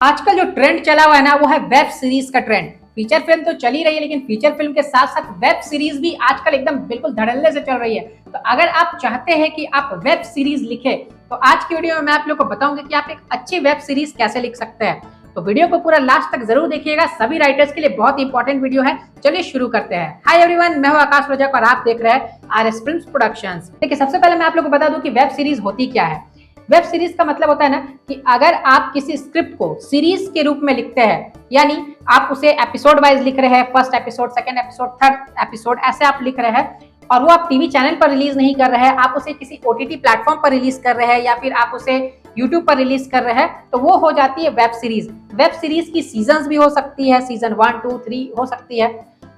आजकल जो ट्रेंड चला हुआ है ना वो है वेब सीरीज का ट्रेंड। फीचर फिल्म तो चल ही रही है लेकिन फीचर फिल्म के साथ साथ वेब सीरीज भी आजकल एकदम बिल्कुल धड़ल्ले से चल रही है। तो अगर आप चाहते हैं कि आप वेब सीरीज लिखे तो आज की वीडियो में मैं आप लोग को बताऊंगा कि आप एक अच्छी वेब सीरीज कैसे लिख सकते हैं। तो वीडियो को पूरा लास्ट तक जरूर देखिएगा, सभी राइटर्स के लिए बहुत इंपॉर्टेंट वीडियो है। चलिए शुरू करते हैं। हाय एवरीवन, मैं हूं आकाश रजक और आप देख रहे हैं आरएस फिल्म्स प्रोडक्शंस। देखिए, सबसे पहले मैं आप लोग को बता दूं कि वेब सीरीज होती क्या है। वेब सीरीज का मतलब होता है ना कि अगर आप किसी स्क्रिप्ट को सीरीज के रूप में लिखते हैं, यानी आप उसे एपिसोड वाइज लिख रहे हैं, first episode, second episode, third episode, ऐसे आप लिख रहे हैं और वो आप टीवी चैनल पर रिलीज नहीं कर रहे हैं, आप उसे किसी ओटीटी प्लेटफॉर्म पर रिलीज कर रहे हैं या फिर आप उसे यूट्यूब पर रिलीज कर रहे हैं, तो वो हो जाती है वेब सीरीज। वेब सीरीज की सीजन्स भी हो सकती है, सीजन 1, 2, 3 हो सकती है।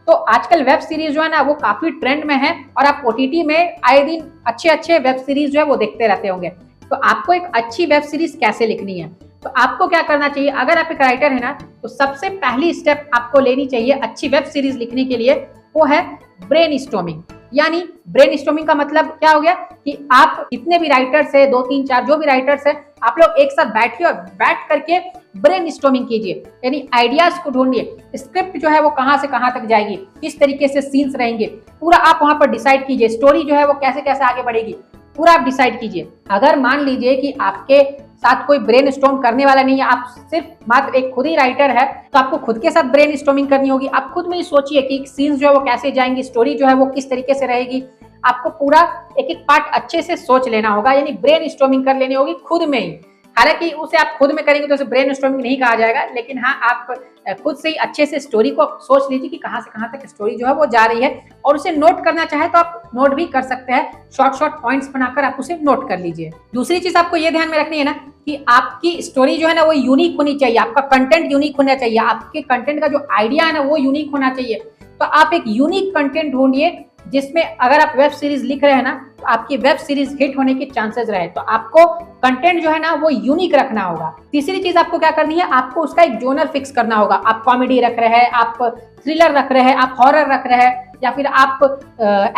तो आजकल वेब सीरीज जो है ना वो काफी ट्रेंड में है और आप ओटीटी में आए दिन अच्छे अच्छे वेब सीरीज जो है वो देखते रहते होंगे। तो आपको एक अच्छी वेब सीरीज कैसे लिखनी है, तो आपको क्या करना चाहिए, अगर आप एक राइटर है ना तो सबसे पहली स्टेप आपको लेनी चाहिए अच्छी वेब सीरीज लिखने के लिए, वो है ब्रेनस्टॉर्मिंग। यानी ब्रेनस्टॉर्मिंग का मतलब क्या हो गया कि आप जितने भी राइटर्स है, 2, 3, 4 जो भी राइटर्स है, आप लोग एक साथ बैठिए और बैठ करके ब्रेनस्टॉर्मिंग कीजिए, यानी आइडियाज को ढूंढिए। स्क्रिप्ट जो है वो कहां से कहां तक जाएगी, किस तरीके से सीन्स रहेंगे, पूरा आप वहां पर डिसाइड कीजिए। स्टोरी जो है वो कैसे कैसे आगे बढ़ेगी, पूरा आप डिसाइड कीजिए। अगर मान लीजिए कि आपके साथ कोई ब्रेनस्टॉर्म करने वाला नहीं है, आप सिर्फ मात्र एक खुद ही राइटर है, तो आपको खुद के साथ ब्रेनस्टॉर्मिंग करनी होगी। आप खुद में ही सोचिए कि सीन्स जो है वो कैसे जाएंगी, स्टोरी जो है वो किस तरीके से रहेगी। आपको पूरा एक एक पार्ट अच्छे से सोच लेना होगा, यानी ब्रेनस्टॉर्मिंग कर लेनी होगी खुद में ही। हालांकि उसे आप खुद में करेंगे तो उसे ब्रेनस्टॉर्मिंग नहीं कहा जाएगा, लेकिन हाँ, आप खुद से ही अच्छे से स्टोरी को सोच लीजिए कि कहां से कहां तक स्टोरी जो है वो जा रही है, और उसे नोट करना चाहे तो आप नोट भी कर सकते हैं। शॉर्ट शॉर्ट पॉइंट्स बनाकर आप उसे नोट कर लीजिए। दूसरी चीज आपको ये ध्यान में रखनी है ना कि आपकी स्टोरी जो है ना वो यूनिक होनी चाहिए, आपका कंटेंट यूनिक होना चाहिए, आपके कंटेंट का जो आइडिया है ना वो यूनिक होना चाहिए। तो आप एक यूनिक कंटेंट ढूंढिए जिसमें अगर आप वेब सीरीज लिख रहे हैं ना तो आपकी वेब सीरीज हिट होने के चांसेस रहे। तो आपको कंटेंट जो है ना वो यूनिक रखना होगा। तीसरी चीज आपको क्या करनी है, आपको उसका एक जोनर फिक्स करना होगा। आप कॉमेडी रख रहे हैं, आप थ्रिलर रख रहे हैं, आप हॉरर रख रहे हैं या फिर आप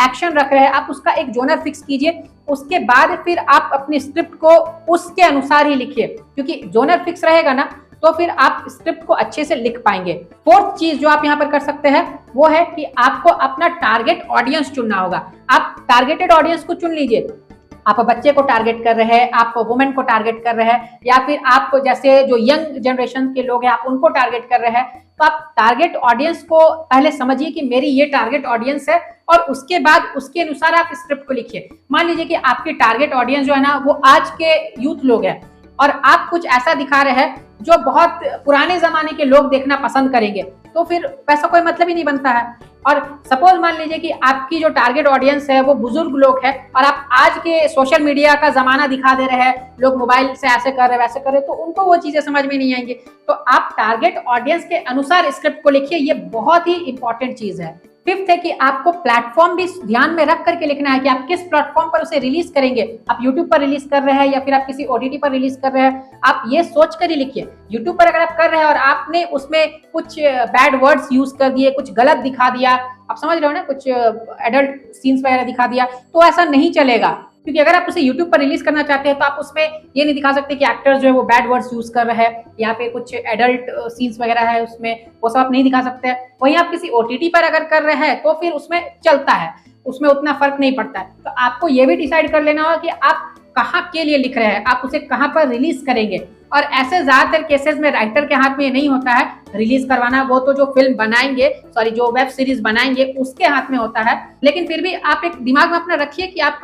एक्शन रख रहे हैं, आप उसका एक जोनर फिक्स कीजिए। उसके बाद फिर आप अपनी स्क्रिप्ट को उसके अनुसार ही लिखिए, क्योंकि जोनर फिक्स रहेगा ना तो फिर आप स्क्रिप्ट को अच्छे से लिख पाएंगे। फोर्थ चीज जो आप यहाँ पर कर सकते हैं वो है कि आपको अपना टारगेट ऑडियंस चुनना होगा। आप टारगेटेड ऑडियंस को चुन लीजिए। आप बच्चे को टारगेट कर रहे हैं, आप वुमेन को टारगेट कर रहे हैं, या फिर आप जैसे जो यंग जनरेशन के लोग हैं आप उनको टारगेट कर रहे हैं। तो आप टारगेट ऑडियंस को पहले समझिए कि मेरी ये टारगेट ऑडियंस है, और उसके बाद उसके अनुसार आप स्क्रिप्ट को लिखिए। मान लीजिए कि आपकी टारगेट ऑडियंस जो है ना वो आज के यूथ लोग हैं और आप कुछ ऐसा दिखा रहे हैं जो बहुत पुराने जमाने के लोग देखना पसंद करेंगे, तो फिर वैसा कोई मतलब ही नहीं बनता है। और सपोज मान लीजिए कि आपकी जो टारगेट ऑडियंस है वो बुजुर्ग लोग हैं और आप आज के सोशल मीडिया का जमाना दिखा दे रहे हैं, लोग मोबाइल से ऐसे कर रहे हैं वैसे कर रहे हैं, तो उनको वो चीजें समझ में नहीं आएंगी। तो आप टारगेट ऑडियंस के अनुसार स्क्रिप्ट को लिखिए, ये बहुत ही इंपॉर्टेंट चीज है। फिफ्थ है कि आपको प्लेटफॉर्म भी ध्यान में रख करके लिखना है कि आप किस प्लेटफॉर्म पर उसे रिलीज करेंगे। आप यूट्यूब पर रिलीज कर रहे हैं या फिर आप किसी ओटीटी पर रिलीज कर रहे हैं, आप ये सोच कर ही लिखिए। यूट्यूब पर अगर आप कर रहे हैं और आपने उसमें कुछ बैड वर्ड्स यूज कर दिए, कुछ गलत दिखा दिया, आप समझ रहे हो ना, कुछ एडल्ट सीन्स वगैरह दिखा दिया, तो ऐसा नहीं चलेगा। क्योंकि अगर आप उसे YouTube पर रिलीज करना चाहते हैं तो आप उसमें ये नहीं दिखा सकते कि एक्टर्स जो है वो बैड वर्ड्स यूज कर रहे हैं या फिर कुछ एडल्ट सीन्स वगैरह है उसमें, वो सब आप नहीं दिखा सकते हैं। वहीं आप किसी OTT पर अगर कर रहे हैं तो फिर उसमें चलता है, उसमें उतना फर्क नहीं पड़ता है। तो आपको ये भी डिसाइड कर लेना होगा कि आप कहाँ के लिए लिख रहे हैं, आप उसे कहाँ पर रिलीज करेंगे। और ऐसे ज्यादातर केसेस में राइटर के हाथ में ये नहीं होता है रिलीज करवाना, वो तो जो फिल्म बनाएंगे, सॉरी जो वेब सीरीज बनाएंगे उसके हाथ में होता है। लेकिन फिर भी आप एक दिमाग में अपना रखिए कि आप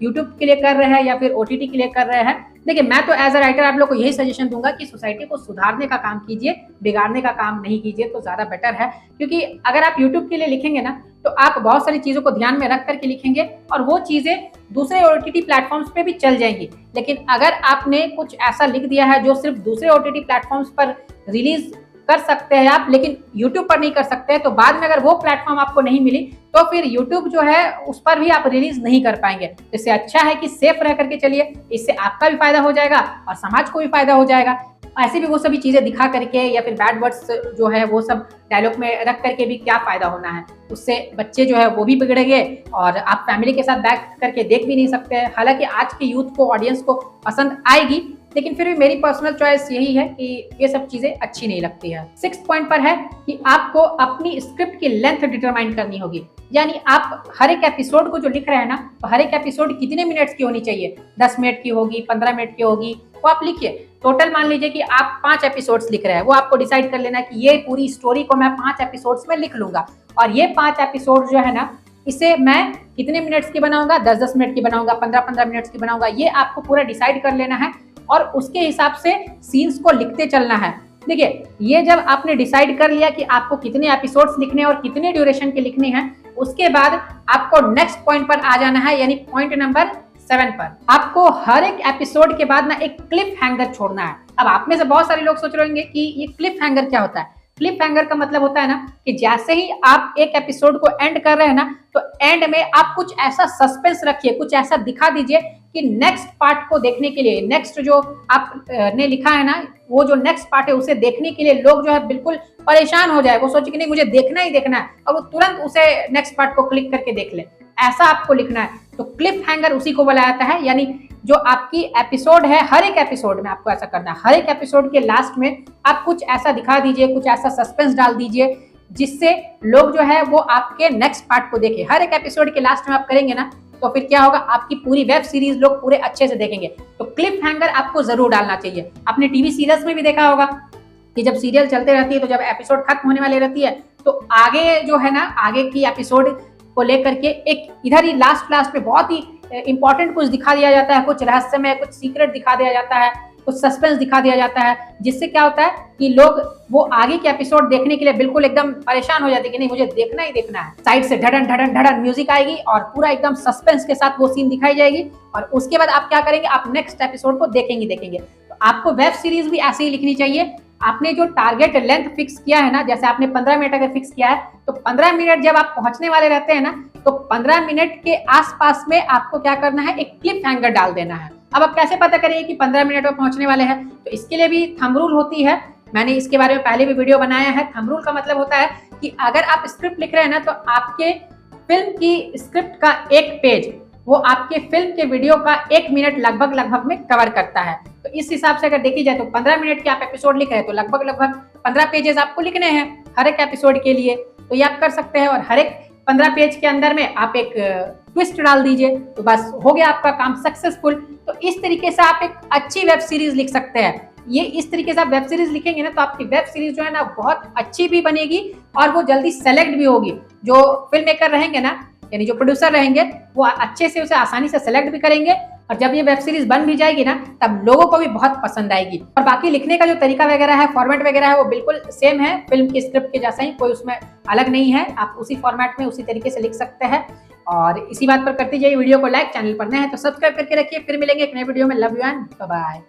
यूट्यूब के लिए कर रहे हैं या फिर OTT के लिए कर रहे हैं। देखिए, मैं तो एज अ राइटर आप लोग को यही सजेशन दूंगा कि सोसाइटी को सुधारने का काम कीजिए, बिगाड़ने का काम नहीं कीजिए, तो ज्यादा बेटर है। क्योंकि अगर आप यूट्यूब के लिए लिखेंगे ना तो आप बहुत सारी चीजों को ध्यान में रख करके लिखेंगे और वो चीजें दूसरे OTT प्लेटफॉर्म्स पे भी चल जाएंगी। लेकिन अगर आपने कुछ ऐसा लिख दिया है जो सिर्फ दूसरे OTT प्लेटफॉर्म्स पर रिलीज कर सकते हैं आप, लेकिन यूट्यूब पर नहीं कर सकते, तो बाद में अगर वो प्लेटफॉर्म आपको नहीं मिली तो फिर यूट्यूब जो है उस पर भी आप रिलीज नहीं कर पाएंगे। इससे अच्छा है कि सेफ रह करके चलिए, इससे आपका भी फायदा हो जाएगा और समाज को भी फायदा हो जाएगा। ऐसे भी वो सभी चीजें दिखा करके या फिर बैड वर्ड्स जो है वो सब डायलॉग में रख करके भी क्या फायदा होना है, उससे बच्चे जो है वो भी बिगड़ेंगे और आप फैमिली के साथ बैठ करके देख भी नहीं सकते। हालांकि आज के यूथ को, ऑडियंस को पसंद आएगी, लेकिन फिर भी मेरी पर्सनल चॉइस यही है कि ये सब चीजें अच्छी नहीं लगती है। 6th पॉइंट पर है कि आपको अपनी स्क्रिप्ट की लेंथ डिटरमाइन करनी होगी। यानी आप हर एक एपिसोड को जो लिख रहे हैं ना, तो हर एक एपिसोड कितने मिनट्स की होनी चाहिए, 10 मिनट की होगी, 15 मिनट की होगी, वो आप लिखिए। टोटल मान लीजिए कि आप 5 एपिसोड्स लिख रहे हैं, वो आपको डिसाइड कर लेना है कि ये पूरी स्टोरी को मैं 5 एपिसोड्स में लिख लूंगा, और ये 5 एपिसोड जो है ना, इसे मैं कितने मिनट्स की बनाऊंगा, 10-10 मिनट की बनाऊंगा, 15-15 मिनट्स की बनाऊंगा। ये आपको पूरा डिसाइड कर लेना है और उसके हिसाब से सीन्स को लिखते चलना है। देखिए, ये जब आपने डिसाइड कर लिया कि आपको कितने एपिसोड्स लिखने हैं और कितने ड्यूरेशन के लिखने हैं, उसके बाद आपको नेक्स्ट पॉइंट पर आ जाना है, यानी पॉइंट नंबर 7 पर। आपको हर एक एपिसोड के बाद ना एक क्लिफ हैंगर छोड़ना है। अब आप में से बहुत सारे लोग सोच रहे होंगे कि ये क्लिफ हैंगर क्या होता है। क्लिफ हैंगर का मतलब होता है ना कि जैसे ही आप एक एपिसोड को एंड कर रहे हैं ना, तो एंड में आप कुछ ऐसा सस्पेंस रखिए, कुछ ऐसा दिखा दीजिए कि नेक्स्ट पार्ट को देखने के लिए, नेक्स्ट जो आप ने लिखा है ना, वो जो नेक्स्ट पार्ट है उसे देखने के लिए लोग जो है बिल्कुल परेशान हो जाए, वो सोचे कि नहीं मुझे देखना ही देखना है, और वो तुरंत उसे नेक्स्ट पार्ट को क्लिक करके देख ले। ऐसा आपको लिखना है। तो क्लिफ हैंगर उसी को बोला जाता है, यानी जो आपकी एपिसोड है, हर एक एपिसोड में आपको ऐसा करना है। हर एक एपिसोड के लास्ट में आप कुछ ऐसा दिखा दीजिए, कुछ ऐसा सस्पेंस डाल दीजिए जिससे लोग जो है वो आपके नेक्स्ट पार्ट को देखें। हर एक एपिसोड के लास्ट में आप करेंगे ना, तो फिर क्या होगा, आपकी पूरी वेब सीरीज लोग पूरे अच्छे से देखेंगे। तो क्लिफ हैंगर आपको जरूर डालना चाहिए। आपने टीवी सीरियल्स में भी देखा होगा कि जब सीरियल चलते रहती है, तो जब एपिसोड खत्म होने वाली रहती है, तो आगे जो है ना, आगे की एपिसोड को लेकर के एक इधर ही लास्ट में बहुत ही इंपॉर्टेंट कुछ दिखा दिया जाता है, कुछ रहस्यमय, कुछ सीक्रेट दिखा दिया जाता है, कुछ सस्पेंस दिखा दिया जाता है, जिससे क्या होता है कि लोग वो आगे के एपिसोड देखने के लिए बिल्कुल एकदम परेशान हो जाते हैं कि नहीं मुझे देखना ही देखना है। साइड से ढड़न ढड़न ढड़न म्यूजिक आएगी और पूरा एकदम सस्पेंस के साथ वो सीन दिखाई जाएगी, और उसके बाद आप क्या करेंगे, आप नेक्स्ट एपिसोड को देखेंगे। तो आपको वेब सीरीज भी ऐसे ही लिखनी चाहिए। आपने जो टारगेट लेंथ फिक्स किया है ना, जैसे आपने 15 मिनट अगर फिक्स किया है, तो 15 मिनट जब आप पहुंचने वाले रहते हैं ना, तो 15 मिनट के आसपास में आपको क्या करना है, एक क्लिफ हैंगर डाल देना है। अब आप कैसे पता करिए कि 15 मिनट में पहुंचने वाले हैं, तो इसके लिए भी थंब रूल होती है। मैंने इसके बारे में पहले भी वीडियो बनाया है। थंब रूल का मतलब होता है कि अगर आप स्क्रिप्ट लिख रहे हैं ना, तो आपके फिल्म की स्क्रिप्ट का एक पेज वो आपके फिल्म के वीडियो का 1 मिनट लगभग में कवर करता है। तो इस हिसाब से अगर देखी जाए तो 15 मिनट के आप एपिसोड लिख रहे हैं, तो लगभग 15 पेजेस आपको लिखने हैं हर एक एपिसोड के लिए। तो ये आप कर सकते हैं, और हर एक 15 पेज के अंदर में आप एक ट्विस्ट डाल दीजिए, तो बस हो गया आपका काम सक्सेसफुल। तो इस तरीके से आप एक अच्छी वेब सीरीज लिख सकते हैं। ये इस तरीके से आप वेब सीरीज लिखेंगे ना, तो आपकी वेब सीरीज जो है ना, बहुत अच्छी भी बनेगी और वो जल्दी सेलेक्ट भी होगी। जो फिल्म मेकर रहेंगे ना, यानी जो प्रोड्यूसर रहेंगे, वो अच्छे से उसे आसानी से सेलेक्ट भी करेंगे, और जब ये वेब सीरीज बन भी जाएगी ना, तब लोगों को भी बहुत पसंद आएगी। और बाकी लिखने का जो तरीका वगैरह है, फॉर्मेट वगैरह है, वो बिल्कुल सेम है फिल्म की स्क्रिप्ट के जैसा ही, कोई उसमें अलग नहीं है। आप उसी फॉर्मेट में उसी तरीके से लिख सकते हैं। और इसी बात पर करते जाइए। वीडियो को लाइक, चैनल पर नए हैं तो सब्सक्राइब करके रखिए। फिर मिलेंगे एक नए वीडियो में। Love you and bye bye.